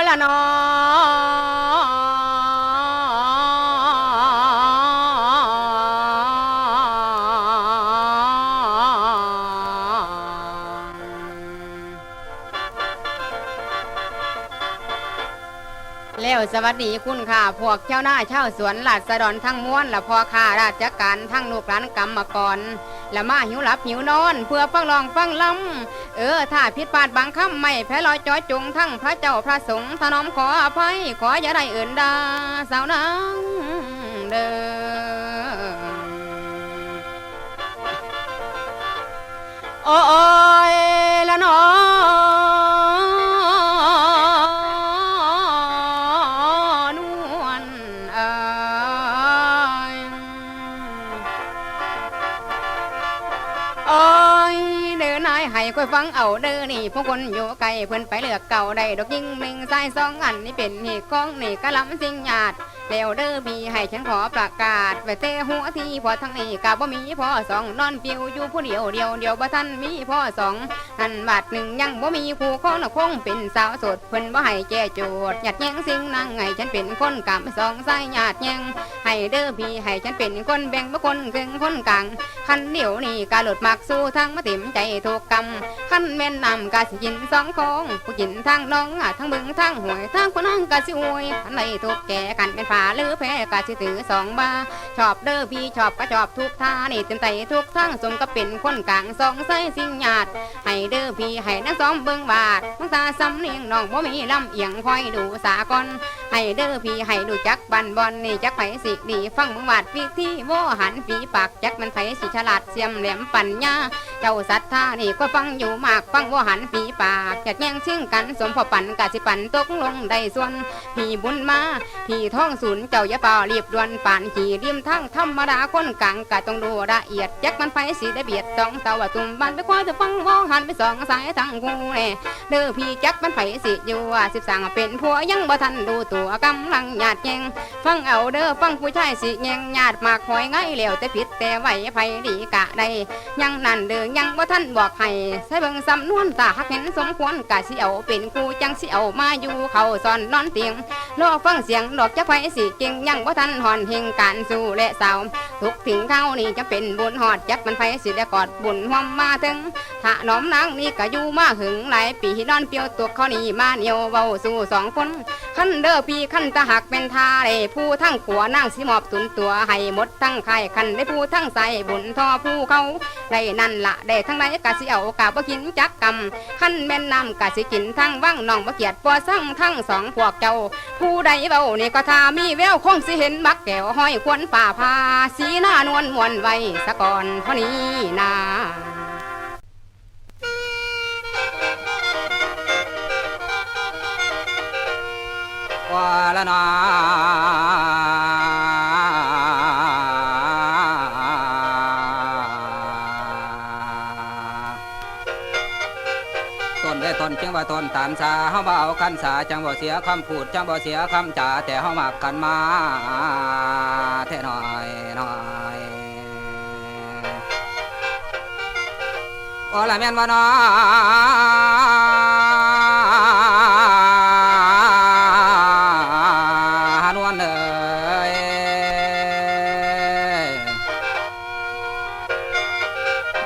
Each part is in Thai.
ละเนาแล้วสวัสดีคุณค่ะพวกเจ้าหน้าเช่าสวนราษฎรทั้งม้วนและพอข้าราชการทั้งลูกหลานกรรมกรและมาหิวหลับหิวนอนเพื่อฟังลองฟังลำถ้าผิดพลาดบางคำไม่แพ้ลอยจอยจงทั้งพระเจ้าพระสงฆ์ถนอมขออภัยขออย่าได้เอื่นดาสาวนางเด้อโอ้ยละน้อค่อยฟังเอาเด้อนี่พวกคนอยู่ไกลเพิ่นไปเลือกเก่าได้ดอกยิงหนึ่งสายสองอันนี่เป็นเหตุของนี่กะลำสิ่งหยาดแล้วเด้อพี่ให้ฉันขอประกาศไว้เตะหัวที่พอทั้งนี้กะบ่มีพ่อสองนอนปิวอยู่ผู้เดียวบ่ทันมีพ่อสองหันบาทหนึ่งยังบ่มีคู่ของน่ะคงเป็นสาวโสดเพิ่นบ่ให้แก้โจทย์หยัดแย้งสิ่งนางให้ฉันเป็นคนกำสองสายหยาดแย้งให้เด้อพี่ให้ฉันเป็นคนแบ่งบ่คนครึ่งคนกลางคันเดียวนี่กะหลุดมักสู้ทางมาเต็มใจทุกกำขั้นแม่นนำกะสิกินสองคงผู้กินทางน้องทั้งบึงทางหวยทางคนนั่งกะสิอวยอันไหนทุกแก่กันเป็นฝ่าหรือแพ้กะสิถือสองบาชอบเด้อพี่ชอบก็ชอบทุกท่านี่เต็มใจทุกทางสมก็เป็นคนกลางสองใส่สิ่งหยาดให้เด้อพี่ให้นักซ้อมเบิ่งบาดน้องตาซ้ำเนียงน้องบ่มีลำเอียงคอยดูสากลให้เด้อพี่ให้ดูจักบันบอลนี่จักไผสิดีฟังมึงบาดปีที่โวหันฝีปากจักมันไผสิฉลาดเสียมแหลมปัญญาเจ้าศรัทธานี่ก็ฟังอยู่มากฟังว่าหันฝีปากแยกแย่งชิงกันสมพอปั่นกะสิปั่นตกลงได้ส่วนพี่บุญมาพี่ท้องศูนย์เจ้าอย่าเป่ารีบด่วนป่านขี่ริมทั้งธรรมดาคนกลางกะต้องดูละเอียดจักมันไฟสีได้เบียดสองเต่าตุ่มบันไปคว้าจะฟังมองหันไปสองสายทั้งคู่เน่เด้อพี่จักมันไฟสิอยู่13เป็นผัวยังบ่ทันดูตัวกำลังหยาดแยงฟังเอาเด้อฟังผู้ชายสิแยงหยาดมากหอยง่ายแล้วแต่ผิดแต่ไหวไผดีกะได้ยังนั่นเด้อยังบ่ทันบอกให้ใส่เบิ่งสำนวนตาหักเห็นสมควรกะสิเอาเป็นครูจังสิเอามาอยู่เขาสอนนอนเตียงรอฟังเสียงดอกจักไฟสิเก่งยังบ่ทันหอนเฮงการสู้และสาวทุกถึงเข้านี่จะเป็นบุญหอดจักมันไฟสิได้กอดบุญหวมมาถึงถ้าน้อมนางนี่ก็อยู่มาหึงหลายปีนอนเปียวตัวเขานี่มาเหนียวเบาสู่สองคนขั้นเด้อพี่ขั้นตาหักเป็นทาได้ผู้ทั้งขัวนางสิมอบตุนตัวให้หมดทั้งไข่ขั้นได้ผู้ทั้งใส่บุญทอผู้เขาได้นั่นละได้ทั้งไหนกะสิเอากะบ่กินจักกำขั้นแม่นนำกะสิกินทั้งว่างน้องบ่เกียดปอสั่งทั้งสองพวกเจ้าผู้ใดเบานี่ก็ทามีแววคงสิเห็นบักแก้วห้อยควนฝ่าพาสีหน้านวลมวนไว้สะก่อนเท่านี้นาว่าละนาต้นได้ต้นจังว่าต้นตามสาเฮาบ่เอาคันสาจังบ่เสียคำพูดจังบ่เสียคำจ่าแต่เฮามักกันมาแท้น้อยว่าละแม่นว่าน้อ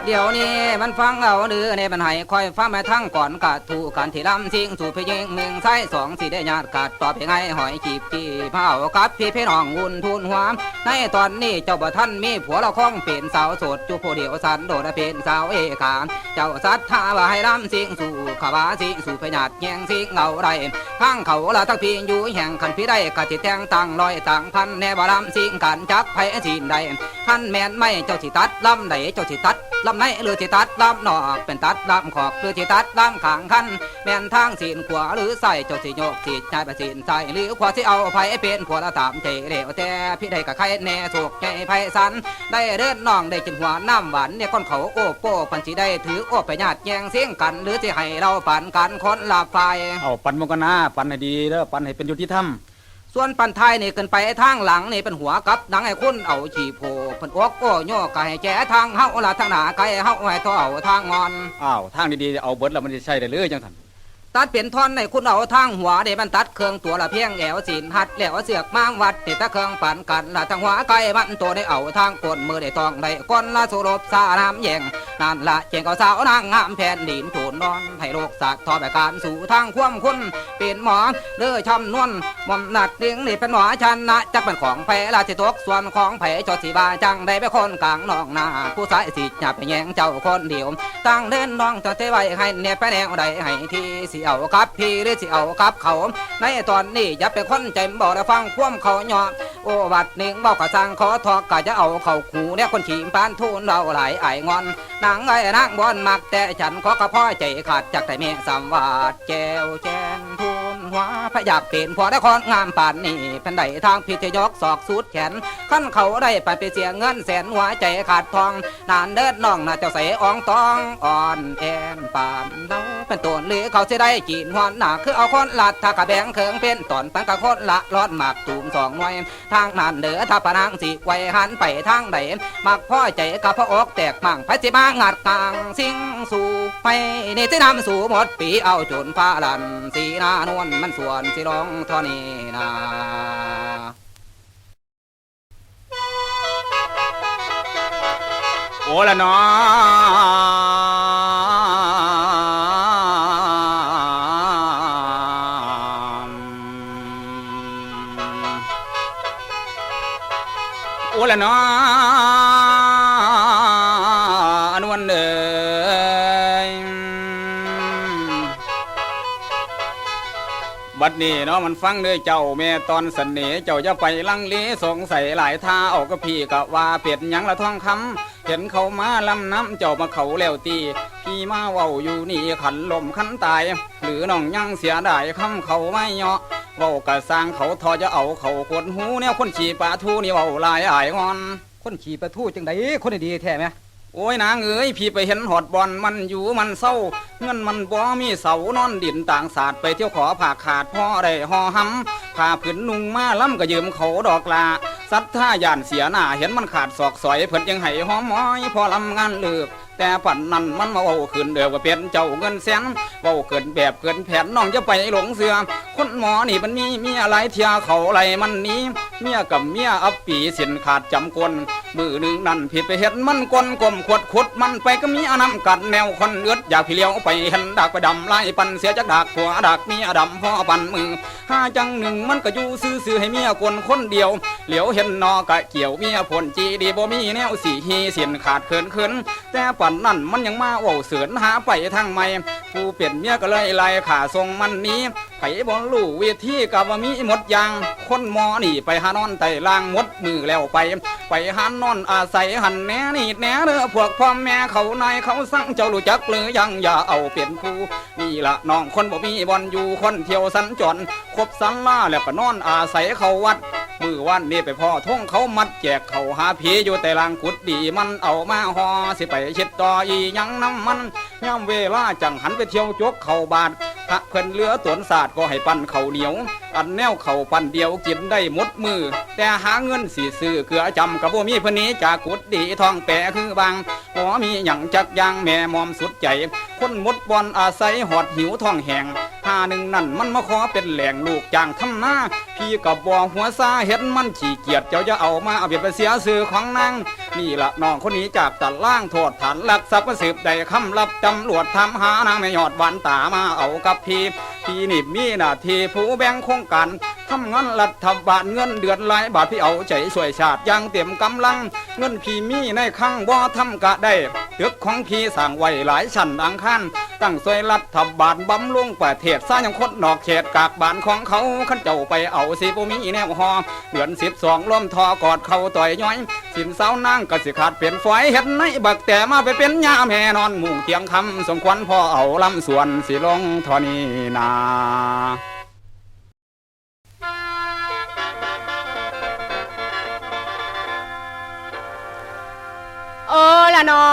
เดี๋ยวนี้มันฟังเอาเนื้อในบันไห้คอยฟังแม่ทั้งก่อนกะถูกกันที่ลำสิงสู่พี่ยิงเมืองไส้สองสิได้ญาติกัดตอบยังไงหอยจีบจีเผากับพี่น้องวุ่นทุนหัวในตอนนี้เจ้าบ่ท่านมีผัวเราคล้องเป็นสาวโสดจูผู้เดียวสันโดดเป็นสาวเอกาเจ้าสัทธาว่าให้ลำสิงสู่ขวาสิงสู่พญาแยงสิงเงาไรทั้งเขาละทั้งพี่อยู่แห่งขันพี่ได้กะติแทงตั้งลอยตั้งพันแน่บ่ลำสิงกันจักไผสินใดท่านแม่นไม่เจ้าสิตัดลำไหนเจ้าสิตัดลำไหนหรือที่ตัดลำนอกเป็นตัดลำขอกหรือที่ตัดลำขางคันแม่นทางสีนขวาหรือใส่เจ้าสิโยกสีใจไปสีนใส่หรือขวาสิเอาไผเป็นขวาละตามเจเร็วแต่พี่ได้กับใครแน่โศกใจไผสันได้เดินน้องได้จินหัวน้ำหวานเนี่ยก้นเขาโอ้โป้ปันสีได้ถือโอ้ไปญาติแยงเสียงกันหรือที่ให้เราปั่นกันคนละไฟเอาปั่นมันก็น่าปั่นให้ดีเด้อปั่นให้เป็นยุติธรรมส่วนปันไทยนี่เกินไปทางหลังนี่เป็นหัวกับดังไอ้คุณเอาฉีโผเป็นอกโอ้โย่ไก่แจ๋ทางเฮาละทางหน้าไก่เฮาให้ท่อเอาทางงอนอ้าวทางดีๆเอาเบิดแล้วมันจะใช่ได้เลยจังท่าน ตัดเปลี่ยนท่อนในคุณเอาทางหัวได้มันตัดเครื่องตัวละเพียงแอวสินหัดแล้วเสือกม้างวัดติดตะเครื่องปั่นกันละทางหัวไก่มันตัวได้เอาทางกดมือได้ตองได้ก้นละสุรบสาน้ำแยงนั่นละเจงก็สาวนางงามแผ่นดินถูนนอนให้โลกสักทอแบบการสู่ทางความคุณเป็นหมอเลือช้ำนวลมอมหนัดเลี้ยงนี่เป็นหมอชนะจักเป็นของแพ้ละที่ตกส่วนของแพ้จอดสีบาจังได้ไปคนกลางนองนาผู้สายสิหยับไปแยงเจ้าคนเดียวตั้งเดินน้องจะเทไว้ให้เนี่ยไปแนวใดให้ที่สิเอากับพี่หรือสิเอากับเขาในตอนนี้อย่าเป็นคนใจบ่ได้ฟังความเขาหยอโอ้วัดหนึ่งบอกกะสั่งขอทอกกะจะเอาเขาขู่เนี่ยคนขี่ปานทุนเราหลายไอ้งอนนางไอ้นางบอนมักแต่ฉันขอกระพ่อใจขาดจากแต่เมสัมวาดแจวแจนทุนหัวพยาบเป็นพอได้คอนงามป่านนี่เป็นได้ทางพิจยกศอกสุดแขนขั้นเขาได้ไปเสียเงินแสนหัวใจขาดทองนานเดินน้องน่าจะใส่อ่องตองอ่อนแอนป่านเราเป็นตัวหรือเขาจะได้กินหวนหนักคือเอาคนลัดถ้ากระแบงเขิงเป็นตอนปันกะคนละรอดหมากตูมสองหน่วยทางนั้นเดือถ้าปนางสิไว้หันไปทางใดมักพ่อใจกับพระอกแตกมั่งพระจิมางัดกลางสิงสู่ไปนี่ที่นำสู่หมดปีเอาจนฟ้าลันสีนานวลมันส่วนสิร้องทอนี้นาโอ้ละเนาะโอ้ละเนาะอันวันเอ๋ยบัดนี้เนาะมันฟังเด้อเจ้าแม่ตอนเสน่ห์เจ้าจะไปลังเลสงสัยหลายท่าออกก็พี่กะว่าเปลี่ยนยังละท่องคำเห็นเขามาลำน้ำเจ้ามาเขาแล้วตีพี่มาเว้าอยู่นี่ขันลมขันตายหรือน้องยังเสียดายคำเขาไม่เหาะเว้ากะสร้างเขาทอจะเอาเขากดหูแนวคนขี่ปลาทูนี่เว้าลายอายงอนคนขี่ประทูจังไดคนดีแท้ไหมโอ้ยนางเอ๋ยพี่ไปเห็นหอดบอลมันอยู่มันเศร้าเงินมันบ่มีเสานอนดินต่างศาสตร์ไปเที่ยวขอผ่าขาดพ่อได้ห่อห้ำผ่าผืนนุ่งมาล้ำก็ยืมเขาดอกลาสัตว์ท่าย่านเสียหน้าเห็นมันขาดศอกสอยเพิ่นยังให้หอมม้อยพอลำงานเลิกแต่ปั่นนั้นมันมาเว้าขึ้นเดือว่าเป็นเจ้าเงินแสนเว้าเกินแบบเกินแผนน้องจะไปหลงเสือคนหมอนี่มันมีอะไรเทียเขาไรมันนี้เมียกับเมียอับปีสินขาดจำกลมือหนึ่งนั่นผิดไปเห็นมันกลกลมขวดขุดมันไปก็มีอน้ำกัดแนวคนเลือดอยากพี่เลี้ยวไปเห็นดักไปดำไล่ปันเสียจากดักผัวดักเมียดำพ่อปันมือห้าจังหนึ่งมันก็อยู่ซื้อให้เมียคนเดียวเหลียวเห็นนอกะเกี่ยวเมียผลจีดีบ่มีแนวสีฮีเสียนขาดเขินแต่ปั่นนั่นมันยังมาเว้าเสือนหาไปทางใหม่ผู้เปลี่ยนเมียก็เลยไล่ขาทรงมันนี้ไปบอลลู่เวทีกับว่ามีหมดยางคนหมอนี่ไปหานอนไต่ล่างหมดมือแล้วไปหานอนอาศัยหันแหน่นี่แหน่เด้อพวกพ่อแม่เขานายเขาสั่งเจ้ารู้จักหรือยังอย่าเอาเปลี่ยนผู้นี่ละน้องคนบ่มีบอลอยู่คนเที่ยวสัญจรคบสันล่าแล้วก็นอนอาศัยเขาวัดมือวันนี้ไปพ่อท่งเขามัดแจกเขาหาผีอยู่แต่ลางขุดดีมันเอามาหอสิไปชิดต่ออียังน้ำมันย่ำเวลาจังหันไปเที่ยวจกเข่าบาดพระเพิ่นเลือตวนศาสตร์ก็ให้ปั้นเข่าเหนียวอันแนวเข่าปั้นเดียวกินได้หมดมือแต่หาเงินสีซื้อเกลือจำกับบ่มีเพิ่นนี้จากกุดดีทองแปะคือบางบ่มีหยังจักยางแม่มอมสุดใจคนหมดบอลอาศัยหอดหิวท้องแห้งหาหนึ่งนั่นมันมาขอเป็นแหล่งลูกจางทำหน้าพี่กับบ่หัวซาเห็นมันขี้เกียจเจ้าจะเอามาเอาไปเสียซื้อของนางนี่ละน้องคนนี้จากตัดล่างโทษฐานลักทรัพย์มาสืบได้คำรับตำรวจทำหานางไม่ยอดหวานตามาเอากับพี่นี่มีหน้าที่ผู้แบ่งโครงการทำงานรัฐบาลเงินเดือนหลายบาทพี่เอาใจช่วยชาติอย่างเต็มกำลังเงินพี่มีในข้างบ่ทำกะได้ตึกของพี่สั่งไว้หลายชั้นอังคารตั้งช่วยรัฐบาลบำรุงประเทศสร้างยังคนนอกเขตกากบ้านของเขาขันเจ้าไปเอาสิบ่มีแนวหอเดือน12ล้มทอกอดเขาต่อยย้อยสินเสานางก็สิขาดเป็นฝอยเห็ดในบักแต่มาไปเป็นยาแม่นอนมุ่งเตียงคำสมควรพ่อเอาลำส่วนสิลงทอนีนาโอ้ละนอ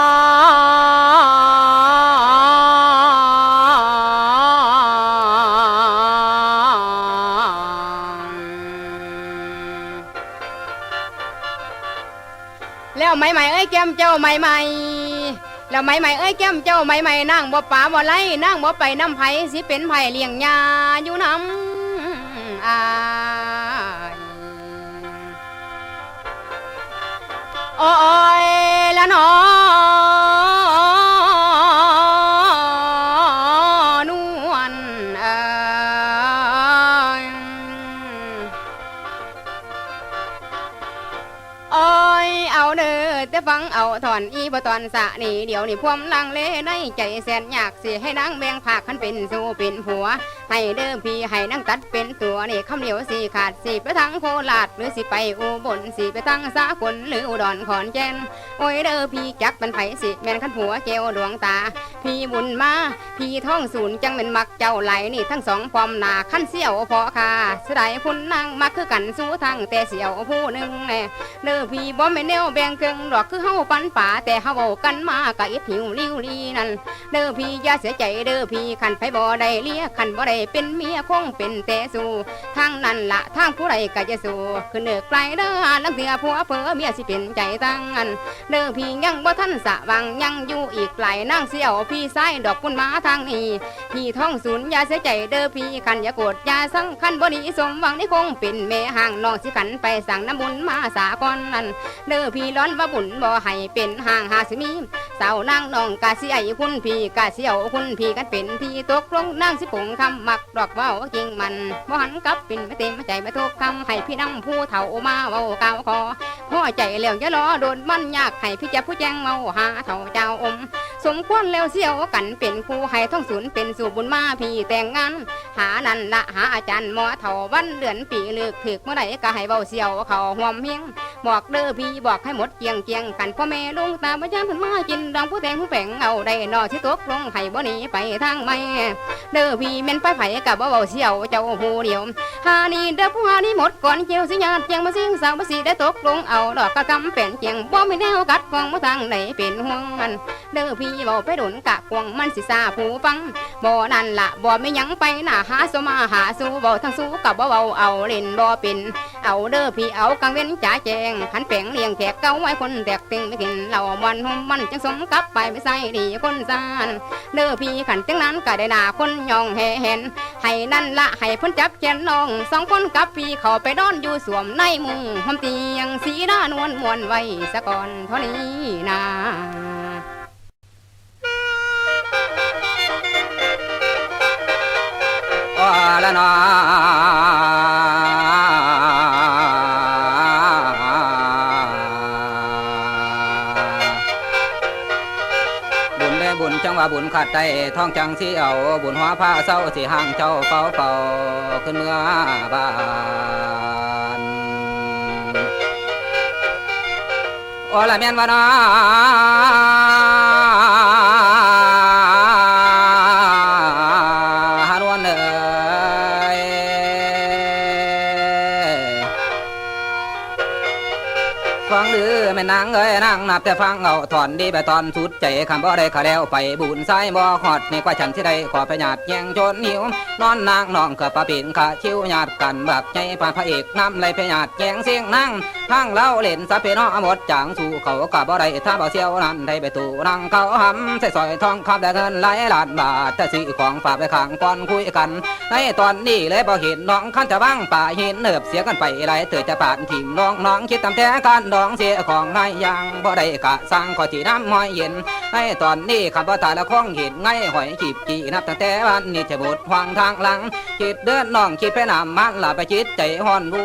แล้วใหม่เอ้ยแก้มเจ้าใหม่ แล้วไหมเอ้ยแก้มเจ้าไหมนั่งบ่ป่าบ่ไล่นั่งบ่ไปน้ำไผสิเป็นไผเลี้ยงยาอยู่น้ำอายโอ้ยละหนอนวลโอ้ยเอาเด้อแต่ฟังเอาถอนอีบ่ตอนสะนี่เดี๋ยวนี่พวมลังเลในใจแสนอยากสิให้นางแบ่งผักขันเป็นสู่เป็นผัวให้เดิมพี่ให้นางตัดเป็นตัวนี่คำเดียวสิขาดสิไปทั้งโคราชหรือสิไปอุบลสิไปทั้งสากลหรืออุดรขอนแก่นโอ้ยเด้อพี่จักเป็นไผสิแม่นขันผัวเกวดวงตาพี่บุญมาพี่ท้องศูนย์จังเป็นมักเจ้าไหลนี่ทั้งสองพร้อมหน้าขันเสี่ยวพอค่ะเสียดายพุ่นนางมักคือกันสู้ทั้งแต่เสี่ยวผู้หนึ่งแน่เด้อพี่บ่แม่นแนวแบ่งเกิงดอกคือเฮาปันป่าแต่เฮาเว้ากันมากะอิดหิวลิ้วลีนั่นเด้อพี่อย่าเสียใจเด้อพี่ขันไผบ่ได้เลี้ยขันบ่ได้เป็นเมียคงเป็นแต่สู่ทางนั้นละทางผู้ใดก็จะสู่คือเด้อไกลเด้อลังเสียผัวเผลอเมียสิเป็นใจตั้งอันเด้อพี่ยังบ่ทันสะวังยังอยู่อีกไกลนางเสี่ยวพี่ซ้ายดอกพุ่นมาทางนี้พี่ท้องศูนย์อย่าเสียใจเด้อพี่ขันอย่าโกรธอย่าสังขันบ่ดีสมหวังนี่คงเป็นแม่ห่างน้องสิขันไปสั่งน้ำบุญมาสาก่อนนั่นเด้อพี่ร้อนว่าบุญบ่ให้เป็นห่างหาสิมีสาวนางน้องกะสิไอ้คุณพี่กะเสี่ยวคุณพี่กันเป็นที่ตกลงนางสิปงคำมักดอกเว้าจริงมันบ่หันกลับเป็นไม่เต็มใจไม่ทุกคำให้พี่นำผู้เฒ่ามาเว้าก้าวคอพ่อใจแล้วอย่ารอโดนมันยากให้พี่จะผู้แจ้งเมาหาเฒ่าเจ้าอมสมควรแล้วเสี่ยวกันเป็นคู่ให้ท่องศูนย์เป็นสู่บุญมาพี่แต่งงานหานั่นละหาอาจารย์หมอเฒ่าวันเดือนปีเลือกถึกเมื่อใดก็ให้เว้าเสี่ยวเขาห่วมเฮียงบอกเด้อพี่บอกให้หมดเกียงกันพ่อแม่ลุงตาบ่ยันเพิ่นมากินดังผู้แต่งผู้แฝงเอาได้นอสิตกลงให้บ่หนีไปทางไม่เด้อพี่แม่นไปไผก็บ่เว้าเสี่ยวเจ้าผู้เดียวหานี่เด้อผู้หานี่หมดก่อนเจียวสิญาติเจียงมาสิงสาวบ่สิได้ตกลงเอาดอกกะกำเป็นเจียงบ่มีแนวกัดกองบ่ทางไหนเป็นห่วงมันเด้อพี่เว้าไปโดนกะกวงมันสิซาผู้ฟังบ่นั่นล่ะบ่มีหยังไปหน้าหาสมาหาสู่เว้าทั้งสู่ก็บ่เว้าเอาเล่นบ่เป็นเอาเด้อพี่เอากังเว้นจ๋าแจงขันแปงเลี้ยงแขกเก่าไว้คนแตกติงไม่กินเหล้ามันหอมมันจังสมกับไปไม่ใส่ดีคนซานเด้อพี่ขันจังนั้นก็ได้ด่าคนยองเห็นให้นั่นละให้พ้นจับแขนน้องสองคนกับพี่เขาไปนอนอยู่สวมในมุงหอมเตียงสีหน้านวลมวนไว้ซะก่อนเท่านี้นะละนาบุญจังว่าบุญขาดใจท้องจังสิเอาบุญหัวผ้าเศร้าสิห่างเจ้าเฝ้าขึ้นเมื่อบ้านโอละเมียนวานาฮานวนฟังหรือแม่นางเอ้ยนางนับแต่ฟังเอาถอนดีไปตอนสุดใจคำบ่ได้ขาแล้วไปบุญไซบ่หอดในกว่าฉันที่ได้ขอไปหยาดแยงจนหิวนอนนางน้องกับปะปิ่นขาชิวหยาดกันแบบใจปานพระเอกน้ำไหลไปหยาดแยงเสียงนั่งทางเล่าเล่นสะเพนอหมดจางสู่เขากับบ่ได้ถ้าบ่เสียวนั้นได้ไปตู่นั่งเขาหำใส่ซอยทองคำได้เงินหลายล้านบาทแต่ซื้อของฝากไปข้างก่อนคุยกันในตอนนี้เลยบ่เห็นน้องขันจะบ้างป่าหินเนิบเสียกันไปหลายเถิดจะปานถิ่มน้องคิดตามแท้การดองเสียของนายยังบ่ได้กะสร้างขอที่น้ำหอยเย็นให้ตอนนี้ขับบ่ตาละคงเห็นไงหอยจีบจีนับตั้งแต่วันนี้จะบดหวางทางหลังคิดเดินน้องคิดไปน้ำมันละไปจิตใจห่อนรู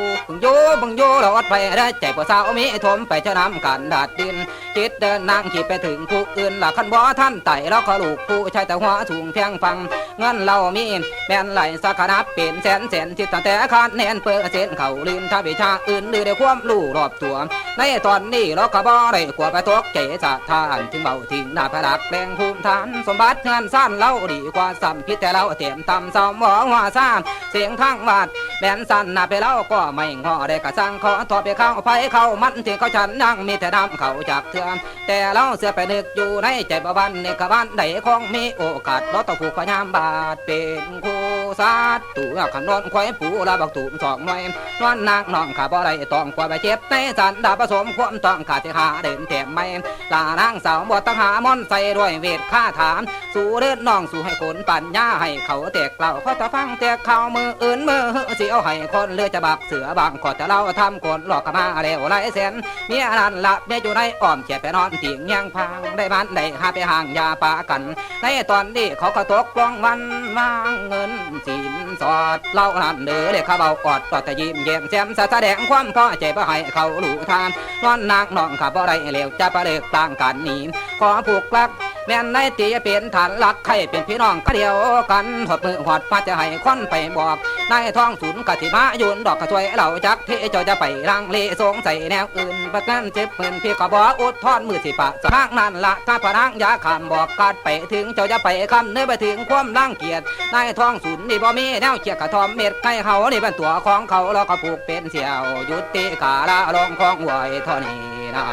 บังโยเราอดไปได้ใจปวดสาวมีทมไปเจ้าน้ำกันดาดดินคิดเดินนางคิดไปถึงผู้อื่นละคันบ่ท่านไต่เราขอลูกผู้ชายแต่หัวสูงเพียงฟังเงินเรามีแม่นไหลสักขนับเป็นแสนคิดตั้งแต่ขาดแน่นเปิดเส้นเข่าลืมถ้าวิชาอื่นหรือได้ความรู้รอบตัวในตอนนี้เราก็บ่ได้กลัวไปตกใจสะทานถึงเบาทิ้งหน้าพลักแรงภูมิฐานสมบัติเงินสั้นเล่าดีกว่าสัมพิษแต่เราเต็มตำซ้อมหมอหัวซ่าเสียงทางวาด แบนสันนาไปแล้วก็ไม่งอได้กระสังขอทอดไปเข้าไฟเข้ามันที่เขาฉันนั่งมีแต่น้ำเขาจากเถื่อนแต่เราเสือไปนึกอยู่ในใจบ่บันในกะบ้านใดคงมีโอกาสเราต้องผูกพยายามบาดเป็นคู่ซาดตัวขันนอนควายปูละบักตูมสองหน่อยนอนนางน้องขาบ่ได้ต้องกว่าไปเจ็บในสันดาผสมความต้องขาดที่หาเดินแถมไม่ลานางสาวบ่ต้องหามอนใส่ด้วยเวทค่าถามสู่เลือดน้องสู่ให้คนปัญญาให้เขาแตกเล่าเขาจะฟังแตกข่าวมืออื่นมือเสียวให้คนเลือจะบักเสือบางขอจะเล่าทำคนหลอกมาแล้วหลายแสนเมียนั่นละเมียอยู่ในอ้อมเฉียดไปนอนเตียงยังพังได้มันได้หาไปห่างยาปากันในตอนนี้เขาก็ตกลงวันวางเงินสินสอดเล่านั่นเด้อเลยเขาเบากอดต่อแต่ยิ้มแย้มแจ่มแสดงความพอใจบ่ให้เขาหลูทานนอนนางน้องขับบ่ได้แล้วจะประเลิกต่างกันหนีขอผูกลักแม่นในตีเป็นฐานหลักใครเป็นพี่น้องก็เดียวกันหดมือหดฟ้าจะให้คนไปบอกนายท้องศูนย์กติมายุนดอกกระช่วยเราจักที่เจ้าจะไปรังเลสงใส่แนวอื่นประกันเจ็บปืนพี่ก็บอกอุดทอนมือสิปะสะพางนั่นละถ้าพนังยาขามบอกกัดไปถึงเจ้าจะไปคำเนื้อไปถึงความรังเกียจนายท้องศูนย์นี่บ่มีแนวเกียกกระทอมเม็ดไก่เขานี่เป็นตัวของเขาเราก็ผูกเป็นเสี่ยวยุติกาละลงของไหวเท่านี้นะ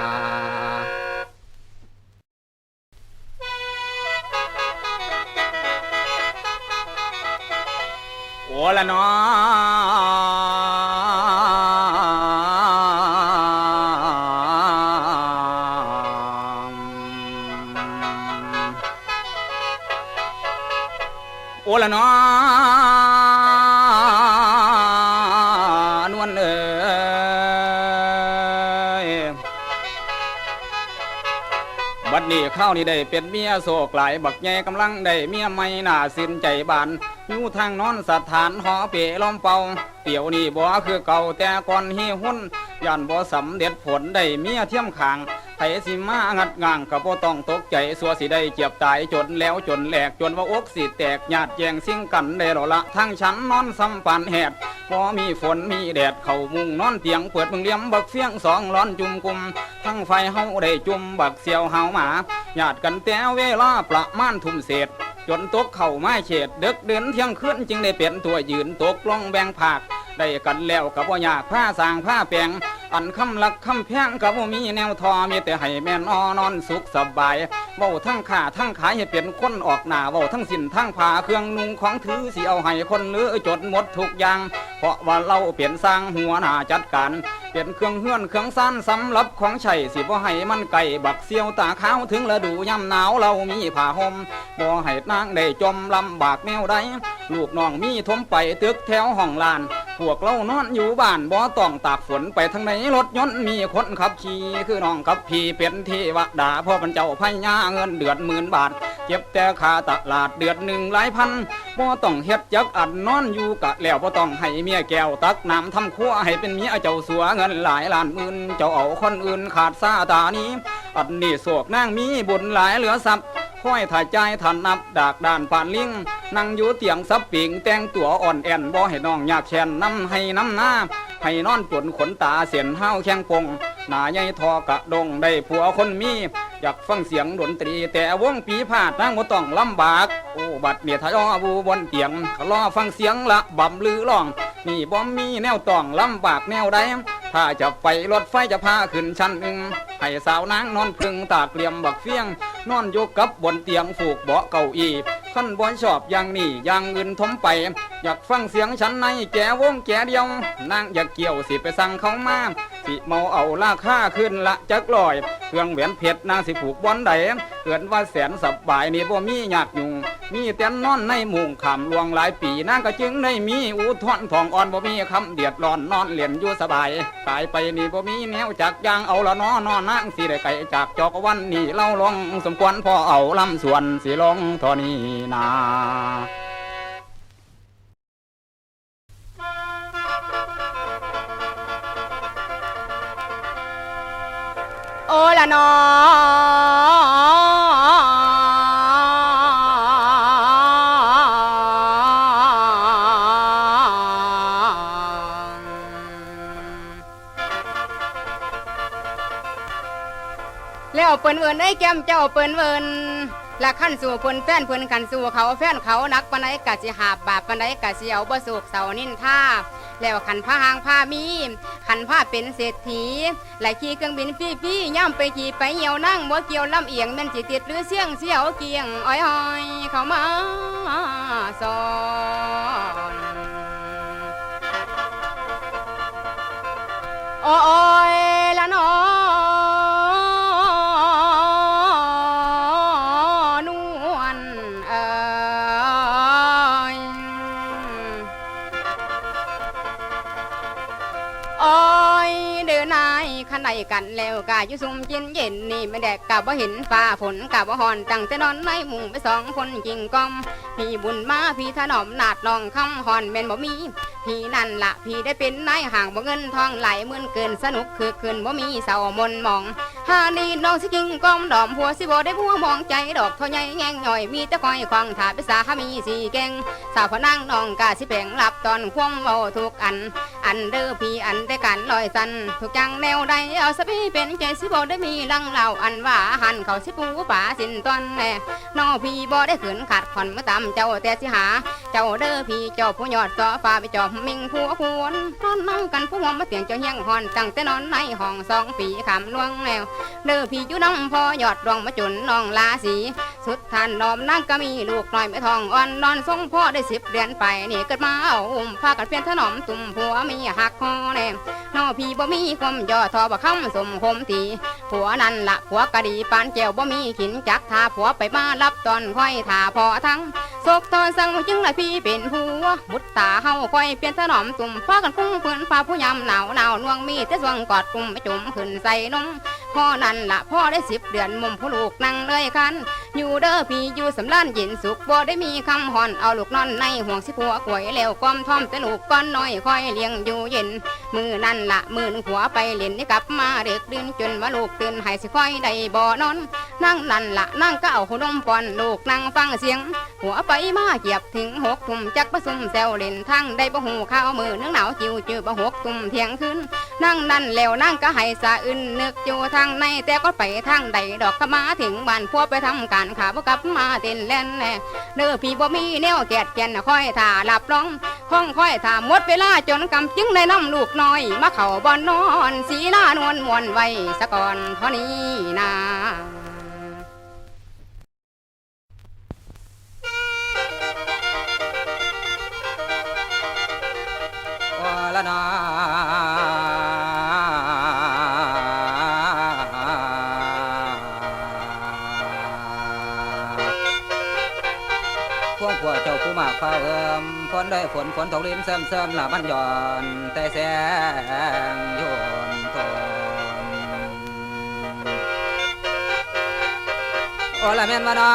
โอ้ละน้อโอ้ละน้อนวลเอ๋ยบัดนี้ข้าวนี่ได้เป็นเมียโศกหลายบักแย่กำลังได้เมียไม่น่าสิ้นใจบานอยู่ทางนอนสถานหอเปล้อมเป่าเตี่ยวนี่บ่คือเก่าแต่ก่อนฮีหุ่นย่านบ่สำเร็จผลได้เมียเทียมขางไผสิมางัดง่างก็บ่ต้องตกใจสัวสิได้เจ็บตายจนแล้วจนแหลกจนว่าอกสิแตกญาติแย่งซิ่งกันได้หรอละทั้งฉันนอนซ้ำปานแหดบ่มีฝนมีแดดเข้ามุงนอนเตียงเปิดมึงเลี้ยมบักเฟียงสองร้อนจุ่มกุมทั้งไฟเฮาได้จุ่มบักเสียวเฮาหมาญาติกันแต่เวลาประมาณทุ่มเศษจนตกเข่าไม้เฉดเด็กเดินเที่ยงคืนจึงได้เป็นตัวยืนตกลงแบ่งภาคได้กันแล้วกับว่ายากผ้าสางผ้าแปลงอันคำลักคำแพงกับว่ามีแนวทอมีแต่ให้แม่นอนอนสุขสบายเว้าทั้งขาทั้งขายให้เป็นคนออกหน้าเว้าทั้งสินทั้งผ้าเครื่องนุ่งของถือสิเอาให้คนเลือจดหมดทุกอย่างเพราะว่าเราเปลี่ยนสร้างหัวหน้าจัดการเปลี่ยนเครื่องเฮือนเครื่องซ่านสำหรับของใช้สิบ่ให้มันไก่บักเสียวตาขาวถึงฤดูย่ำหนาวเรามีผ้าห่มบ่ให้นางได้จมลำบากแนวใดลูกน้องมีทมไปตึกแถวห้องลานพวกเรานอนอยู่บ้านบ่ต้องตากฝนไปทางไหนรถยนต์มีคนขับขี่คือน้องกับพี่เป็นเทวดาพ่อเป็นเจ้าพญาเงินเดือน10,000 บาทเก็บแต่ค่าตลาดเดือนหนึ่งหลายพันบ่ต้องเฮ็ดจักอันนอนอยู่กะแล้วบ่ต้องให้เมียแก้วตักน้ำทำครัวให้เป็นเมียเจ้าสัวเงินหลายล้านหมื่นเจ้าเอาคนอื่นขาดซาตานี้อันนี้โศกนางมีบุญหลายเหลือทรัพย์ค่อยถ่ายใจทันนับดากด่านผ่านลิงนั่งอยู่เตียงซับปิงแต่งตัวอ่อนแอนบ่ให้น้องอยากแชนน้ำให้น้ำหน้าให้นอนจนขนตาเสียนห้าวแข้งปงหน้าใหญ่ทอกระดงได้ผัวคนมีอยากฟังเสียงดนตรีแต่วงปีพาดนั่งบ่ต้องลำบากโอ้บัดเนี่ยทะยอบูบนเตียงเขารอฟังเสียงละบำลือร้องนี่บ่มีแนวต้องลำบากแนวใดถ้าจะไปรถไฟจะพาขึ้นชั้นหนึ่งให้สาวนางนอนพึ่งตากเหลี่ยมบักเฟียงนอนอยู่กับบนเตียงฝูกเบาะเก้าอี้ขั้นบนชอบอย่างนี้อย่างอื่นทมไปอยากฟังเสียงฉันในแก่วงแก่เดียวนางอยากเกี่ยวสิไปสั่งเขามาสิเมาเอาราคาขึ้นละจักลอยเครื่องแหวนเพชรนางสิผูกบอนใดเกินว่าแสนสบายนี่บ่มียากยุ่งมีแต่นอนในมุงขามลวงหลายปีนางก็จึงได้มีอุทธรทองอ่อนบ่มีคำเดียดร้อนนอนเลียนอยู่สบายตายไปนี่บ่มีแนวจากยางเอาละน้อนอนนางสิได้ไก่จากจอกวันนี่เล่าลองสมควรพอเอาลำส่วนสิลงทอนี้นาโอ้ละนอแล้วเปิ้นเวินไอ้แก้มเจ้าเปิ้นเวินละขั้นสู่เพิ่นแฟนเพิ่นขันสู่เขาแฟนเขานักปานใดกะสิหาบบาปปานใดกะสิเอาบ่สุกเสานินท่า แล้วขันผ้าหางผ้ามีขันผ้าเป็นเศรษฐีไหลขี่เครื่องบินพี่ย่ำไปขี่ไปเหี่ยวนั่งบ่เกี่ยวลำเอียงแม่นจิติดหรือเสียงเสียวเกียงอ้อยเข้ามาสอนโอ้ยละนอนวลโอ้ยเดินนายขันใดกันแล้วกายอยู่ซุ่มเย็นเย็นนี่ไม่แดกกะบ่เห็นฟ้าฝนกะบ่หอนตั้งแต่นอนในมุงไปสองคนจริงกอมพี่บุญมาพี่ถนอมนาดลองคำหอนแม่นบ่มีพี่นั่นละพี่ได้เป็นนายห่างบ่เงินทองไหลเหมือนเกินสนุกคือคืนบ่มีเศร้ามนมองฮานี่น้องสิกิงกอมดอมหัวสิบ่ได้ผัวมองใจดอกเท่าใหญ่แง่งหน่อยมีแต่คอยควางถาไปสามีสีแกงสาวพนังน้องกะสิแปลงหลับตอนควงเว้าทุกอันเด้อพี่อันได้กันลอยสันทุกอย่างแนวใดเอาสพี่เป็นใจสิบ่ได้มีลังเล่าอันว่าหันเขาสิปูป่าสินตอนแน่น้อพี่บ่ได้ขืนขาดผ่อนมาตามเจ้าแต่สิหาเจ้าเด้อพี่เจ้าผู้ยอดต่อฟ้าไปจอบมิงผัวควรนอนนั่งกันผู้หัวมาเตียงเจ้าเฮียงหอนตั้งแต่นอนในห้อง2 ปีขำล่วงแล้วเด้อพี่อยู่น้องพอยอดดวงมาจุนน้องลาสีสุดทานนอมนั่งก็มีลูกน้อยไม่ทองอ่อนนอนทรงพ่อได้10 เดือนไปนี่เกิดมาเอาพากันเพี้ยนถนอมตุ่มผัวมีหักคอแน่น้อพี่บ่มีความย่อทอบ่คำสมคมตีผัวนั่นละผัวกะดีปานแก้วบ่มีขินจักทาผัวไปมารับตอนค่อยทาพอทั้งศกทอนสั่งจึงละพี่เป็นผัวบุตรตาเฮาค่อยเปลี่ยนถนอมตุ่มพากันคุ้งเพื่อนพาผู้ยำหนาวน่วงมีแต่สวงกอดกุ่มไปจุ่มขึ้นใส่นมพ่อนั่นละพ่อได้10 เดือนมุมผู้ลูกนั่งเลยคันอยู่เด้อพี่อยู่สำล้านเย็นสุขบ่ได้มีคำหอนเอาลูกนอนในห่วงสิผัวกวยแล้วก้อมท่อมแต่ลูกก้อนน้อยคอยเลี้ยงอยู่เย็นมือนั่นละมือหัวไปเล่นนี่กลับมาเด็กดื่นจนมาลูกตื่นให้สิคอยได้บ่นอนนั่งนั่นละนั่งก็เอาขนมป้อนลูกนั่งฟังเสียงหัวไปมาเกียบถึง6 ทุ่มจักประซุ่มแซวเล่นทั้งได้บ่หูข้าวมือนึงหนาวจิวจือบ่6 ทุ่มเที่ยงคืนนั่งนั่นแล้วนั่งก็ให้สะอื่นนึกอยู่ทางในแต่ก็ไปทางใดดอกก็มาถึงบ้านพวกไปทำการขาบ่กลับมาเต้นเล่นแน่เด้อพี่บ่มีแนวแกดแก่นค่อยท่าหลับร้องคงค่อยท่าหมดเวลาจนกำจึงได้นำลูกน้อยมาเข้าบ่อนนอนสีลานวลมวนไว้สะก่อนเท่านี้นะละนาพวกเจ้าผู้มากฟ้าฝนได้ฝนตกลิ้นเสริมละมันย้อนแต่แสงโยนทนโอ้ละแม่นมานา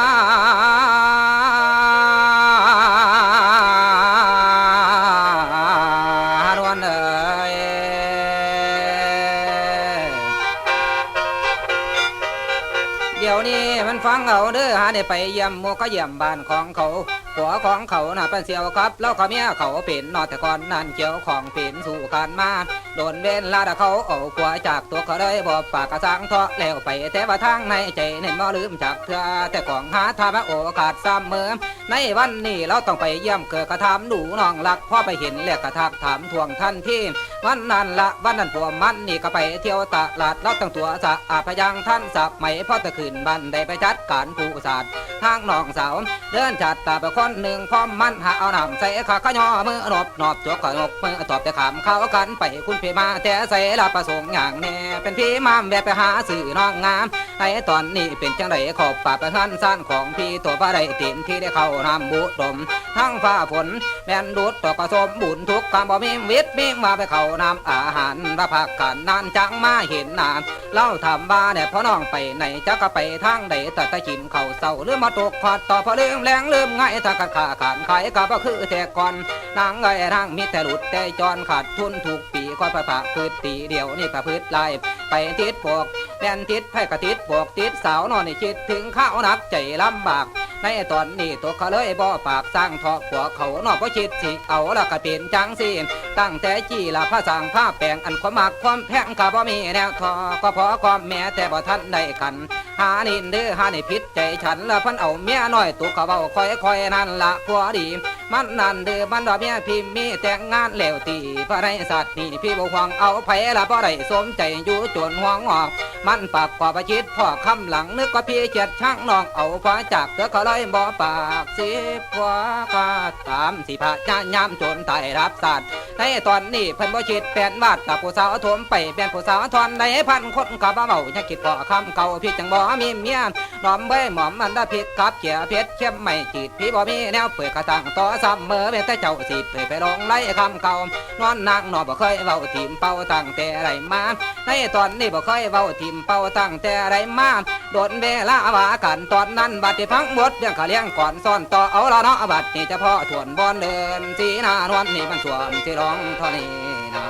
เดี๋ยวนี้มันฟังเอาเด้อหาได้ไปเยี่ยมหมู่ก็เยี่ยมบ้านของเขาผัวของเขาน่ะเป็นเสี่ยวครับแล้วเขาเมียเขาเป็นนอแต่ก่อนนั่นเกี่ยวของเป็นสู่กันมาโดนเว้นลาดเขาเอาผัวจากตัวเขาเลยบอกปากกระสังเทาะแล้วไปแต่ว่าทางในใจเน้นบ่ลืมจากเธอแต่ของหาทำโอกาสซ้ำเมื่อในวันนี้เราต้องไปเยี่ยมเกิดกระทำดูน้องรักพ่อไปเห็นแล้วกระทักถามทวงท่านที่วันนั้นละวันนั้นผัวมันนี่ก็ไปเที่ยวตลาดเราตั้งตัวสะอาดพยังท่านสับไหมพ่อตะคืนบ้านได้ไปจัดการผู้ศาสตร์ทางน้องสาวเดินจัดตาไปคนหนึ่งพร้อมมันหาเอาน้ำใส่ขาขย่อมือนอบจกขนบมือตอบแต่ขามเข้ากันไปคุณพี่มาแต่ใส่ละประสงค์อย่างแน่เป็นพี่มามแบบไปหาสื่อน้องงามไอ้ตอนนี้เป็นจังไรขอบป่าประทันสั้นของพี่ตัวบ่ได้ตินที่ได้เข้านำบุดมทั้งฟ้าฝนแม่นดูดต่อกระสมบุญทุกคำบ่มีวิทย์มีมาไปเข้านำอาหารระพักขันนานจังมาเห็นนานเล่าทำบ้าเนี่ยพ่อน้องไปไหนจะก็ไปทางใดแต่ตะกินเข่าเศร้าหรือมาตกขอดต่อพอลืมแรงลืมง่ายถ้าขาดขาดขายก็บ่คือแต่ก่อนนางไอ้ทางมีแต่หลุดแต่จรขาดทุนถูกปีคอยประพืชตีเดียวนี่ประพืชลายไปติดพวกแดนติดไผ่กระติดพวกติดสาวนอนนี่คิดถึงข้าวนักใจลำบากในตอนนี้ตัวเขาเลยบ่ปากสร้างทอกหัวเขานอกเพราะคิดสิเอาละก็เป็นจังสิตั้งแต่จี้ละผ้าสร้างผ้าแปลงอันความมักความแพงก็บ่มีแนวทอก็พอความแม่แต่บ่ทันได้ขันหานินเด้อหาในพิษใจฉันละพันเอาเมียน้อยตัวเขาเบาค่อยนั่นละผัวดี มันนั่นเดือมันดอกเมียพี่มีแต่งงานแล้วตีพระไรสัตว์นี่พี่บ่หวังเอาไผละเพราะไรสมใจอยู่จนห่วงออกมันปากกว่าประชิดพ่อคำหลังนึกก็พี่เจ็ดช่างน้องเอาฟ้าจากเธอเขาเลยบ่ปากสิผัวก็ตามสิพระญายามจนตายรับสัตว์ในตอนนี้เพิ่นบ่คิดแปลนวาดกับผู้สาวโถมไปเป็นผู้สาวทอนในพันคนกับเบายังคิดพ่อคำเก่าพี่จังบ่มีเมียน้อมเบ้หมอมมันได้ผิดกับเจียเพชรเข้มไม่จีดพี่บ่มีแนวเปิดกระตังต่อซ้ำเมื่อเป็นแต่เจ้าสิไปลงไล่คำเก่านอนนางนอนบ่เคยเว้าทีมเป่าตั้งแต่ไรมาในตอนนี้บ่เคยเว้าทีมเป่าตั้งแต่ไรมาโดนเวลาว่ากันตอนนั้นบัดที่พังหมดเรื่องขาเลี้ยงก่อนซ่อนต่อเอาละเนาะบัดนี้จะพ่อถวนบอนเดินสีหน้านวลนี่มันสวมสิร้องเท่านี้นะ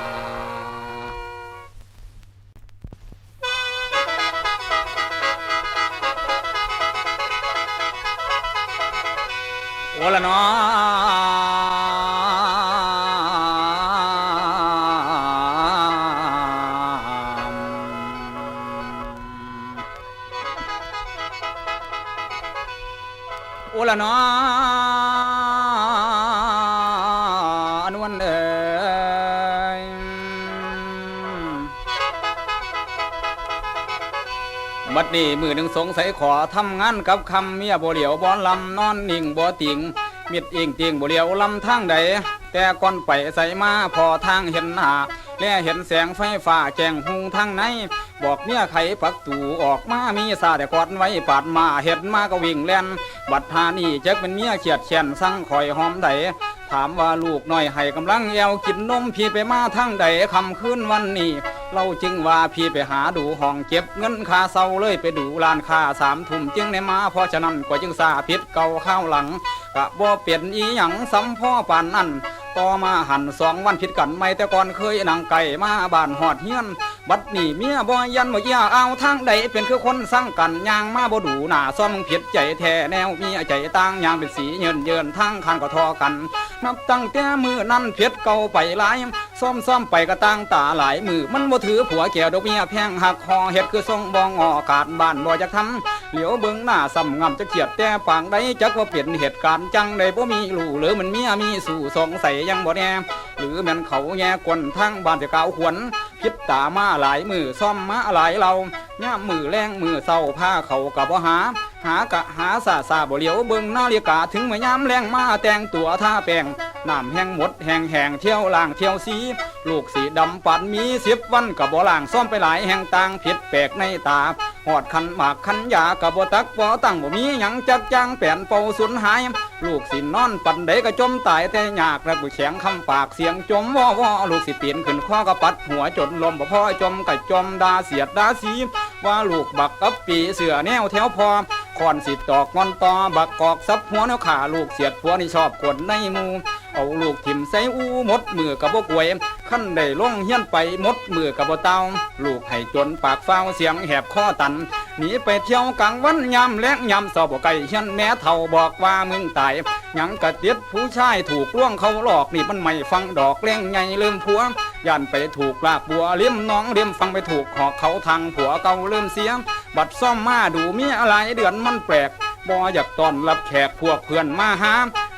โอ้ละเนาะโอ้ละเนาะนวลเอ๋ยบัดนี้มือหนึ่งสงสัยขอทำงานกับคำเมียบ่เหลียวบ่ลำนอนนิ่งบ่ติงมิดอิงติงบ่เหลียวลำทางใดแต่ก่อนไปใส่มาพอทางเห็นหน้าแลเห็นแสงไฟฟ้าแจ้งหุงทางในบอกเมียไขปักตูออกมามีซาแต่กอดไว้ปาดมาเห็นมาก็วิ่งแล่นบัดพานี่จักเป็นเมียเขียดแช่นสั่งคอยหอมใดถามว่าลูกน้อยให้กำลังแอวกินนมพี่ไปมาทางใดคำคืนวันนี้เราจึงว่าพี่ไปหาดูห้องเก็บเงินค่าเศร้าเลยไปดูร้านค้า3 ทุ่มจึงได้มาเพราะฉะนั้นก็จึงซาพิษเก่าข้าวหลังกะบ่เปลี่ยนอีหยังซ้ำพ่อปานนั้นต่อมาหัน2 วันผิดกันไม่แต่ก่อนเคยนั่งไก่มาบ้านหอดเฮียนบัดนี้เมียบ่ยันบ่เอี้ยเอาทางใดเป็นคือคนสร้างกันย่างมาบ่ดูหน้าซ้อมผิดใจแท้แนวเมียใจต่างย่างเป็นสีเยินเยินทางคันก็ทอกันนับตั้งแต่มือนั้นเพชรเก่าไปหลายซ่อมไปกระตั้งตาหลายมือมันบ่ถือผัวแก้วดอกเมียแพงหักคอเฮ็ดคือทรงบ่งอการบ้านบ่อยากทำเหลียวเบิ่งหน้าซ้ำงำจะเกียดแต่ปางใดจักว่าเปลี่ยนเหตุการณ์จังใดบ่มีรู้หรือมันเมียมีสู่สงสัยยังบ่แน่หรือแม่นเขาแย่กวนทางบ้านจะกาวขวนพิษตามาหลายมือซ่อมมาหลายเราย่ามมือแรงมือเศร้าผ้าเขากับบ่หากะหาซาบ่เหลียวเบิ่งนาฬิกาถึงเมื่อยามแรงมาแต่งตัวท่าแป้งน้ำแห้งหมดแห้งเที่ยวล่างเที่ยวสีลูกสีดำปัดมี10 วันกับบ่ล่างซ่อมไปหลายแห่งต่างผิดแปลกในตาหอดคันหมากคันยากับบ่ตักบ่ตั้งบ่มีหยังจักจังแป้นเป่าสูญหายลูกสินอนปันใดก็จมตายแต่ยากระบุแข็งคำปากเสียงจมว่อลูกสิปีนขึ้นข้อก็ปัดหัวจนลมบ่พอจมก็จมดาเสียดดาสีว่าลูกบักกับปีเสือแนวแถวพอคอนสิตอกงอนต่อบักกอกซับหัวแนวขาลูกเสียดผัวนี่ชอบกดในมูเอาลูกถิ่มใส่อูมดมือกับบ่กวยขั้นได้ลงเฮียนไปมดมือกับบ่เตาลูกให้จนปากเฝ้าเสียงแหบคอตันหนีไปเที่ยวกลางวันยามแลงยามเศร้าบ่ไกลเฮียนแม่เฒ่าบอกว่ามึงตายหยังกะติดผู้ชายถูกล่วงเขาหลอกนี่มันไม่ฟังดอกเล่งใหญ่ลืมผัวย่านไปถูกลากบัวเลี้ยมน้องเลี้ยมฟังไปถูกหอกเขาทางผัวเก่าเริ่มเสียบัดซ่อมมาดูมีอะไรเดือนมันแปลกบ่อยากต้อนรับแขกพวกเพื่อนมาหา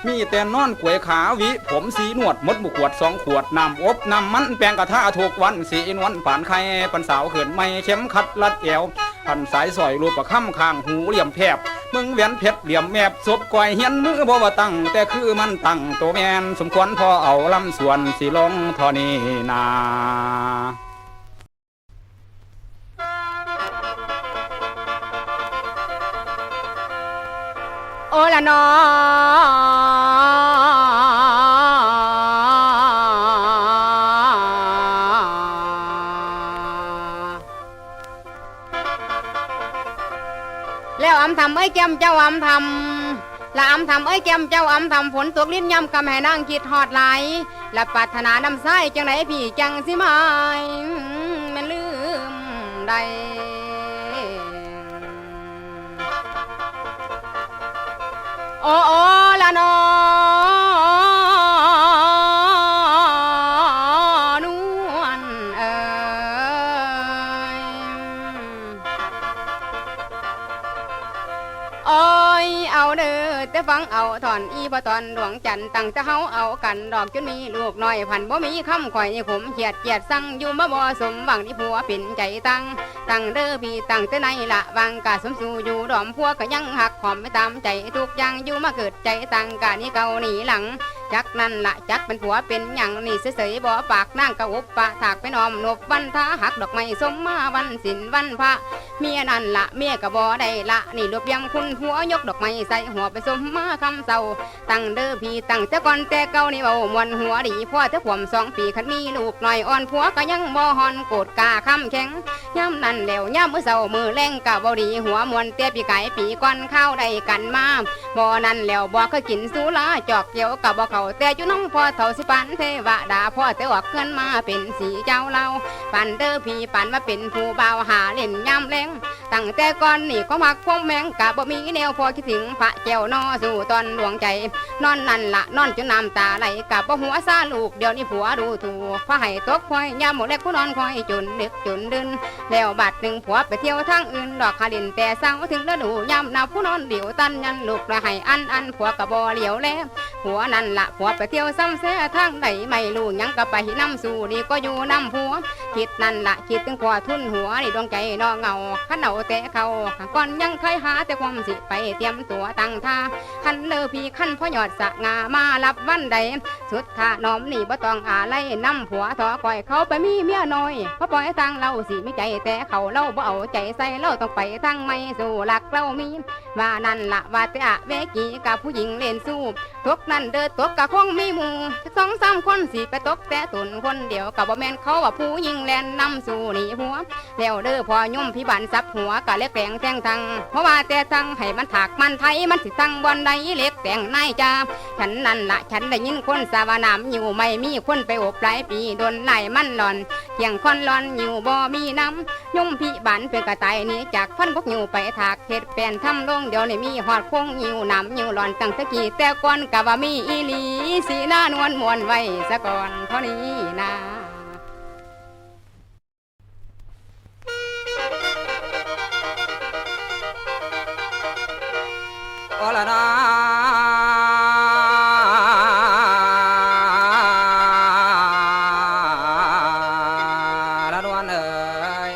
มีแต่นอนกวยขาวิผมสีนวดมดบุขวด2 ขวดน้ำอบน้ำมันแปลงกระทะถูกวันสีนวลป่านไข่ปันสาวเขินไม่เข้มขัดลัดแอวพันสายสอยรูปประคำข้างหูเหลี่ยมแผบมึงแหวนเพชรเหลี่ยมแมบศพก่อยเฮียนมือบ่ว่าตั้งแต่คือมันตั้งตัวแมนสมควรพอเอาลำส่วนสิลงทอนี้นาโอละนอแล้วอำทำแก้มเจ้าอำทำละอำทำแก้มเจ้าอำทำฝนตกลิ้นย่ำกำให้นางคิดฮอดไหลและปรารถนาน้ำใสจังไหนพี่จังสิมามันลืมได้โอ้ละนอนวลโอ้ย เอาเด้อแต่ฟังเอาถอนอีบ่ตอนดวงจันทร์ตั้งแต่เฮาเอากันดอกจนมีลูกน้อยพันบ่มีคำข่อยขมเขียดเกียดสั่งอยู่มาบ่สมหวังที่ผัวเป็นใจตั้งเด้อพี่ตั้งแต่ไหนละวางกะสมสู่อยู่ดอมผัวก็ยังหักหอมไม่ตามใจทุกอย่างอยู่มาเกิดใจตั้งกะนี่เก่าหนีหลังจักนั่นละจักเป็นผัวเป็นหยังนี่เสยๆบ่ปากนางกะอุบปะถากไปนอมนบวันท้าหักดอกไม้สมมาวันศิลวันพระเมียนั่นละเมียกะบ่ได้ละนี่รวบยังคุณผัวยกดอกไม้ใส่หัวไปสมมาคำเศร้าตั้งเด้อพี่ตั้งแต่ก่อนแต่เก่านี่เบามวนหัวดีพ่อแต่ขวม2 ปีคันมีลูกหน่อยอ่อนผัวก็ยังบ่ฮอนโกรธกาคำแข็งย่ำนั่นแล้วย่ำมื้อเศร้ามือแรงกะบ่ดีหัวมวนเตี้ยปีไก่ปีก่อนข้าวได้กันมาบ่นั่นแล้วบ่เคยกินสุราจอกเกี่ยวกับบ่เขาแต่อยู่น้องพ่อเฒ่าสิปันเทวดาพ่อแต่ออกเงินมาเป็นสีเจ้าเราปันเด้อพี่ปันมาเป็นผู้บ่าวหาเล่นย่ำแรงตั้งแต่ก่อนนี่ก็มักพงแมงกะบ่มีแนวพอคิดถึงพระแก้วนอสู่ตอนดวงใจนอนนั่นละนอนจนน้ำตาไหลกะบ่หัวซาลูกเดี๋ยวนี้ผัวดูถูกพระให้ตกคอยยามหมดแลกผู้นอนคอยจนดึกจนดื่นแล้วบาดหนึ่งผัวไปเที่ยวทางอื่นดอกขาดินแต่เศร้าถึงฤดูยามหนาวผู้นอนเดี่ยวตันยันลูกละให้อันผัวกะบ่เหลียวแลผัวนั่นละผัวไปเที่ยวซ้ำแซ่ทางใดไม่รู้ยังกะไปน้ำสู่นี่ก็อยู่น้ำผัวคิดนั่นละคิดถึงผัวทุนหัวนี่ดวงใจนอเงาขันเอาแต่เขาก่อนยังเคยหาแต่ความสิไปเตรียมตัวตั้งท่าขันเลอพี่ขันพ่อยอดสะงามารับวันใดสุดท่าน้อมนี่บ่ต้องอะไรน้ำผัวทอคอยเขาไปมีเมียน้อยเพราะปล่อยทางเราสิไม่ใจแต่เขาเล่าบ่เอาใจใส่เราต้องไปทางไม่สู่หลักเรามีว่านั่นละว่าแต่อะเวกีกับผู้หญิงเล่นสู้ตกนั่นเด้อตกกะคงมีหมู่2-3 คนสิไปตกแต่ตุนคนเดียวกับบ่แม่นเขาว่าผู้หญิงแล่นนำสู่นี่หัวแล้วเด้อพอย่อมพี่บันซับหัวกะเล็กแปลงแทงทังเพราะว่าแต่ทังให้มันถากมันไทยมันสิทังบอนใดเล็กแต่งนายจ้าฉันนั่นละฉันได้ยินคนสาวน้ำอยู่ไม่มีคนไปอบหลายปีโดนไล่มันหลอนเที่ยงคอนหลอนอยู่บ่มีน้ำย่อมพี่บันเป็นกระต่ายนี้จากพันพวกอยู่ไปถากเห็ดแปลนทำลงเดี๋ยวนี้มีหอดคงอยู่น้ำอยู่หลอนตั้งตะกี้แต่ก่อนกะว่ามีอีหลีสีหน้านวลมวนไว้ซะก่อนเท่านี้นะ โอละนาละนวลเอ๋ย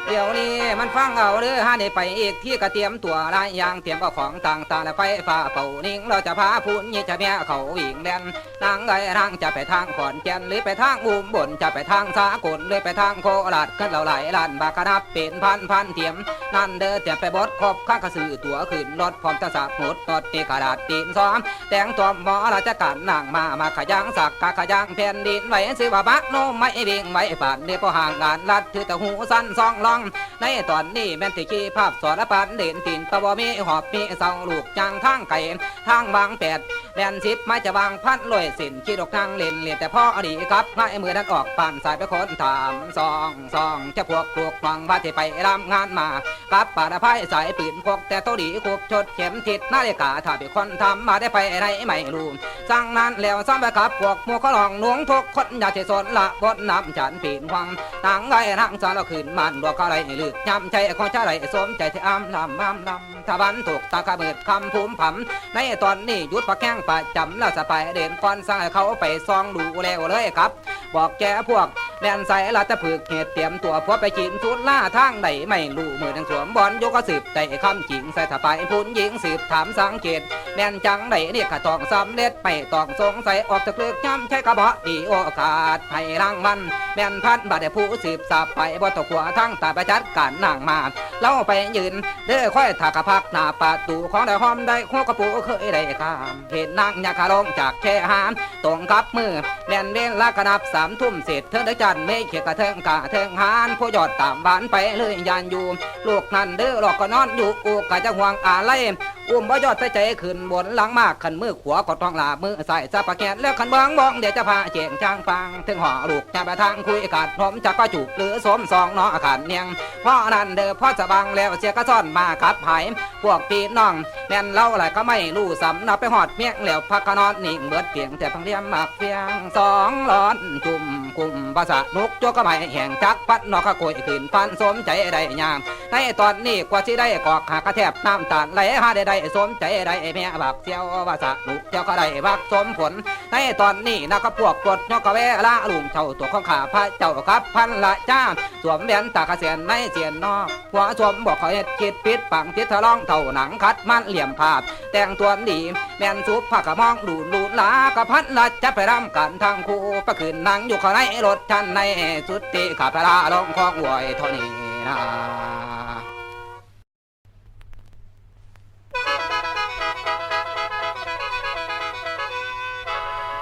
เดี๋ยวนี้มันฟังเอาเด้อฮะได้ไปอีกที่ก็เตรียมตัวหลายอย่างเตรียมเอาของต่างๆและไฟฟ้าเป่านิ่งเราจะพาพูนยี่จะแม่เขาวิ่งแล่นนางไอ้ทางจะไปทางขอนแก่นหรือไปทางอุบลจะไปทางสากลหรือไปทางโคราชขึ้นเราหลายล้านบาทนับเป็นพันเทียมนั่นเด้อเตรียมไปบดครบข้างกระสือตัวขึ้นรถพร้อมจะสับหมดรถตีกระดาษตีนซ้อมแต่งตัวหมอราชการนางมาขยังสักกะขยังแผ่นดินไว้ซื้อว่าบักโนไม่วิ่งไว้ป่านเดี๋ยวพอห่างงานลัดถือแต่หูสั้นซองลองในตอนนี้แม่นที่ขี้ภาพสอนปันเด่นตีนตะวมีหอบมีเสาลูกจังทางไก่ทางบางแปดแดนสิบไม่จะวางพันลอยสินขี้ดอกทางเล่นแต่พ่ออดีครับให้มือนั้นออกผ่านสายไปคนถามซองจะพวกปลูกฟังว่าที่ไปรำงานมากับป่าดาไพ่สายปืนพกแต่โตดีขบชดเข็มทิศนาฬิกาถ้าเป็นคนทำมาได้ไปไรไม่รู้สั่งนั้นแล้วซ้ำไปกับพวกมัวเขาลองหลวงทุกคนอยากจะสนละบดน้ำฉันปีนความต่างไงทางสารขึ้นมันดวกอะไรลึกย้ำใจของชาไรสมใจที่อ้ำลำถ้าวันถูกตาขมืดคำภูมิผำในตอนนี้ยุดพักแข้งประจำแล้วสะไปเด่นก่อนสั่งให้เขาไปซองดูแล้วเลยครับบอกแกพวกแดนใส่ละจะฝึกเหตุเตรียมตัวพวไปกินสุดล่าทางใดไม่รู้มือทั้งสวมบอลยกก็สืบใจคำจริงใส่ถ้าไปพูนหญิงสืบถามสังเกตแดนจังใดเนี่ยก็ต้องสำเร็จไม่ต้องสงสัยออกจากเลือกย้ำใช้กระบอกดีโอกาสให้รางมันแม่นพันบาดผู้สืบสับไปบ่ตกหัวทั้งตาประจัดการนางมาเล่าไปยืนเด้อค่อยถากพักหน้าประตูของได้หอมได้หัวกระปูเคยได้ข้ามเห็นนางยาคาลงจากแค่หามตรงกับมือแดนเว้นละกนับ3 ทุ่มเสร็จเธอได้จันไม่เขียกระเทิงกะเทิงหานผู้ยอดตามบ้านไปเลยยานอยู่ลูกนั่นเด้อหลอกก็นอนอยู่อูกะจะห่วงอะไรอุ้มบ่ยอดใส่ใจขึ้นบนหลังมากขันมือขวาก็ต้องลามือใส่ซาปะแกนแล้วขันบ้องเดี๋ยวจะพาเจียงจางฟังถึงห่อลูกจะไปทางคุยกัดผมจะก็จุกหรือสมซองน้อขันเนียงเพราะนั่นเด้อพ่อจะบังแล้วเสียก็ซ่อนมาขับหายพวกปีน้องแม่นเล่าอะไรก็ไม่รู้สำนับไปหอดเมียงแล้วพักนอนนิ่งเบิดเพียงแต่พังเลี้ยมหมักเพียง2 หลอนจุ่ม กุมภาษานุกจกกระไมแห่งจักพัดนอกกวยขืนพันสมใจได้ยามในตอนนี้กว่าที่ได้กอกหากระแทบน้ำตาไหลหาได้สมใจได้แม่บักเสียวภาษานุกเจ้าก็ได้บักสมผลในตอนนี้นักพวกกดนกกระเวลาลุงเจ้าตัวของข้าพระเจ้าครับพันละจ้าสวมแหวนตากระเสียนในเสียนนอกหัวสวมบอกเขาเฮ็ดคิดปิดปังพิษทะลองเท่าหนังคัดมันเหลี่ยมภาพแต่งตัวดีแม่นสุภผักกระมองดูดูลากระพัดละจะไปรำกันทางคู่ประคืนนั่งอยู่ข้างในรถชั้นในสุดที่ข้าพระลองคองไหวเท่านี้นะ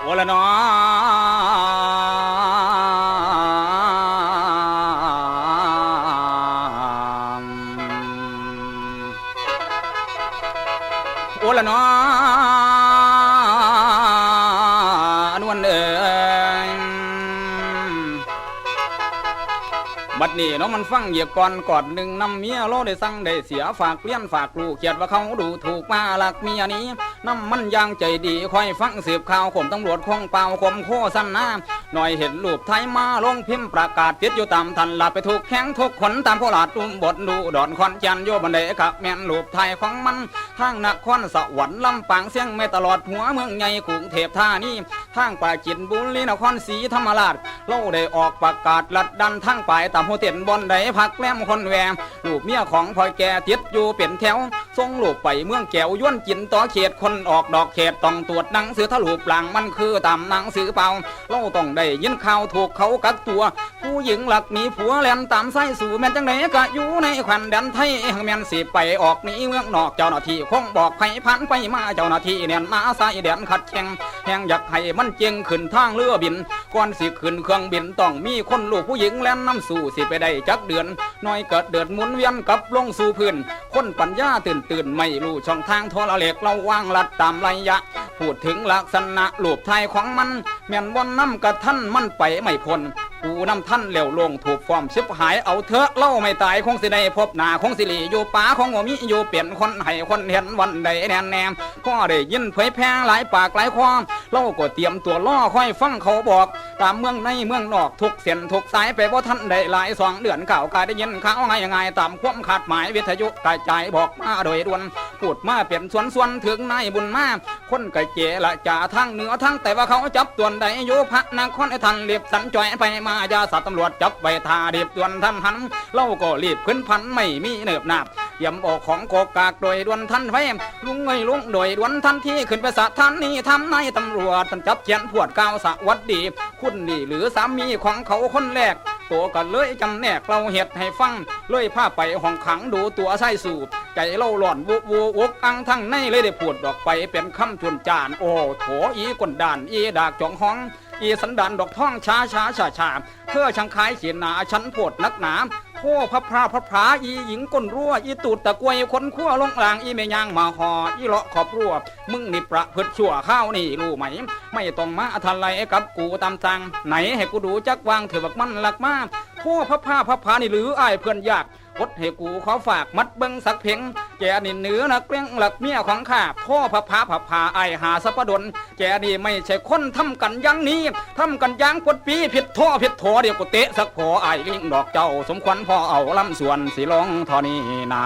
โอละนอโอละนอนวลบัดนี้น้องมันฟังเหยียบก่อนกอดหนึ่งนำเมียโลได้สั่งได้เสียฝากเลี้ยนฝากลูกเขียดว่าเขาดูถูกมาลักเมียนี้น้ำมันยางใจดีคอยฟังสืบข่าวข่มตำรวจคงเป่าข่มโคสั้นน้ำหน่อยเห็นรูปไทยมาลงพิมพ์ประกาศติดอยู่ตามทันหลับไปถูกแข้งทุกขนตามโคราชตุ้มบดดูดอนคอนจันโยบันเดกะแม่นรูปไทยของมันทางนครสวรรค์ลำปางเสียงไม่ตลอดหัวเมืองใหญ่กรุงเทพธานีทางปราจีนบุรีนครศรีธรรมราชเล่าได้ออกประกาศลัดดันทางปลายตามโฮเทลบอนไดพักแกล้มคนแหวงลูกเมียของพลอยแก่ติดอยู่เป็นแถวส่งลูกไปเมืองแก้วย้วนจินต่อเขตคนออกดอกเขตต้องตรวจหนังสือทะลุปลังมันคือตามหนังสือเปล่าเราต้องได้ยินข่าวถูกเขากักตัวผู้หญิงหลักมีผัวแลนตามไส้สู่แม่นจังไหนก็อยู่ในแคว้นแดนไทยแม่นสิไปออกนี้เมืองนอกเจ้าหน้าที่คงบอกให้พันไปมาเจ้าหน้าที่เนี่ยมาใส่แดนขัดแข่งแห่งอยากให้มันเจงขึ้นทางเรือบินก่อนสิขึ้นเครื่องบินต้องมีคนลูกผู้หญิงแลนน้ำสู่สิไปได้จักเดือนน้อยเกิดเดือดหมุนเวียนกับลงสู่พื้นคนปัญญาตื่นไม่รู้ช่องทางโทรเลขเราวางลัดตามระยะพูดถึงลักษณะรูปไทยของมันแม่นวันน้ำกระท่านมันไปไม่พ้นกูน้ำท่านเหลวลงถูกฟอมชิบหายเอาเถอะเล่าไม่ตายคงสิได้พบหน้าคงสิริอยู่ป่าของหัวมิอยู่เปลี่ยนคนให้คนเห็นวันใดแน่แน่พ่อได้ยินเผยแพร่หลายปากหลายความเล่าก็เตรียมตัวล่อค่อยฟังเขาบอกตามเมืองในเมืองนอกทุกเส้นทุกสายไปบ่ท่านได้หลาย2 เดือนข่าวกายได้ยินข่าวง่ายๆตามความขาดหมายวิทยุกระจายบอกมาโดยด่วนพูดมาเปลี่ยนส่วนถึงนายบุญมาคนกะเจละจ่าทั้งเหนือทั้งแต่ว่าเขาจับตัวใดโยพระนครไอ้ทันเรียบสัญจอยไปมายาสัตว์ตำรวจจับไปทาเรียบด่วนทันหันเล่าก็รีบขึ้นพันไม่มีเนิบนาบเยี่ยมออกของโกกากโดยด่วนทันไฟลุงเงยลุงโดยด่วนทันที่ขึ้นไปสถานีทำนายตำรวจจับเขียนพวดก้าวสวัสดีคุณดีหรือสามีของเขาคนแรกตัวก็เลยจำแนกเราเหตุให้ฟังเลยพาไปห้องขังดูตัวไส้สูบใจเล่าหล่อนวุกอังทั้งในเลยได้พูดออกไปเป็นคำจุนจานโอ้โถอีกนด่านอีดากจองห้องอีสันดานดอกท่องช้าเพื่อช่างขายเขียนหนาชั้นโพดนักหนาโคพระพราอีหญิงก้นรั่วอีตูดตะกวยคนขั้วลงอ่างอีเมยางมาหออีเลาะขอบรั่วมึงนี่ประพฤติชั่วข้าวนี่รู้ไหมไม่ต้องมาทันไรกับกูตามจังไหนให้กูดูจักวางเถื่อบักมันหลักมาโคพระพรานี่หรืออ้ายเพื่อนยากกดให้กูขอฝากมัดเบิ้งสักเพ่งแกนี่เนื้อนักเลี้ยงหลักเมียของข้าพ่อพระพาไอหาสัพดลแกนี่ไม่ใช่คนทำกันยังนี้ทำกันยังกดปีผิดท่อเดี๋ยวกูเตะสักพอไอลิงดอกเจ้าสมควรพ่อเอาลำส่วนสิลงทอนี้นา